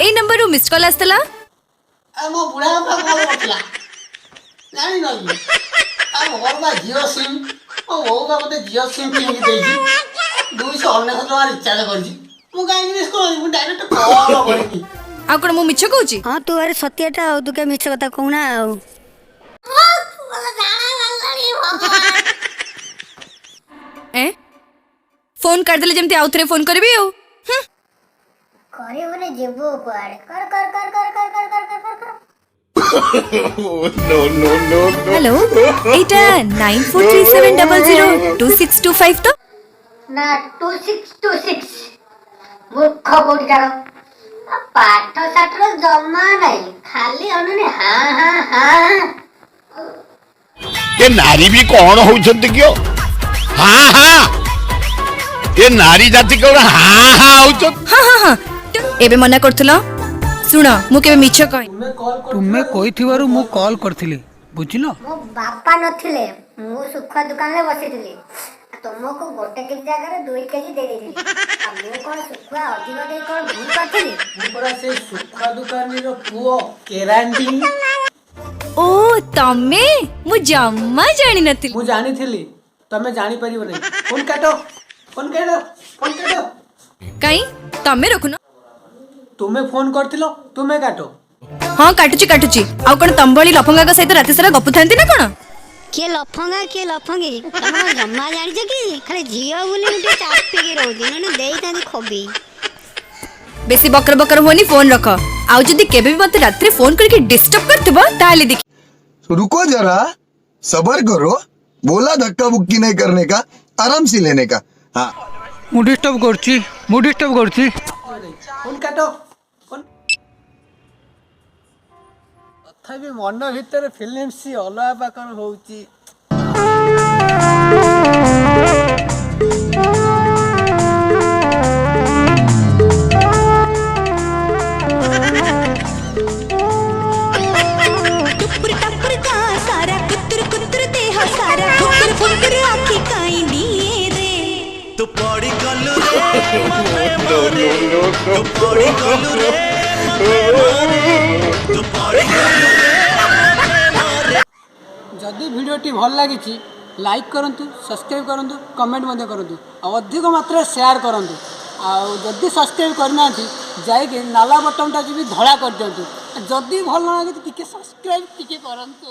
ए number रू missed call आस्तला मो बुढ़ा बापा कॉल करथिला जानि नगी घर बा जियो सिम मो बो बा मते जियो सिम किनि देछि 299 टका रिचार्ज करछि मु काई इंग्लिश को मु डायरेक्ट कॉल करछि आ कोन मु मिछ कहूची हाँ तू अरे सत्यटा तू क्या मिछ कथा कहूना ए फोन कर देले जेमती आउथरे फोन करबी आ करे बोले जेबो कुआड़े कर कर कर कर कर कर कर कर कर हेलो एटा 9437002625 तो ना 2626 मूर्ख कोडी जानो पाठ साठर जमा नहीं खाली अनुने हां हां हां ये नारी भी कौन होउछंती कियो हाँ हाँ ये नारी जाति कौन हाँ हाँ होउछन हाँ हाँ हाँ एबे मना करथला सुना मु केबे मिछ कहि तुमे कइथिबारु मु कॉल करथिली बुझिलो मो बापा नथिले मु सुख दुकान ले बसिथिली तुमको गोटे केजी जगह 2 केजी दे देथिली मु कोन सुख अधिक दे कोन भूल करथिली मु परा से सुखा दुकानी रो पुओ केरांडी ओ तमे मु जम्मा जानि नथिल मु जानी थिली तमे जानी परिबो नै फोन काटो फोन काटो फोन काटो काई तमे रखुनो तुमे फोन करथिलो तुमे काटो हाँ काटुची काटुची आ कोन तंबळी लफंगा का सहित राती सारा गपु थांती ना कोन के लफंगी तम जम्मा जानि छ कि खाली जियो बोली मुटे चापी के रहउदी ने देई तांदी खोबी बेसी बकर बकर होनी फोन रख आउ जदी केबे भी मते रात्री फोन करके डिस्टर्ब करथबो ताले देखि रुको जरा सबर करो बोला धक्का बुक्की नहीं करने का आराम से लेने का हाँ मु डिस्टर्ब करछि फोन काटो फोन तथापि मन भीतर फिल्म सी अलगा पाकर होउची जदि भिडियोटी भल लगी लाइक करंतु सब्सक्राइब करंतु कमेंट मध्य करंतु अधिक मात्रा शेयर करंतु जदि सब्सक्राइब करना जाइए नाला बटन टा भी धड़ा कर दिंतु जदि भल लगे टिके सब्सक्राइब टिके करंतु।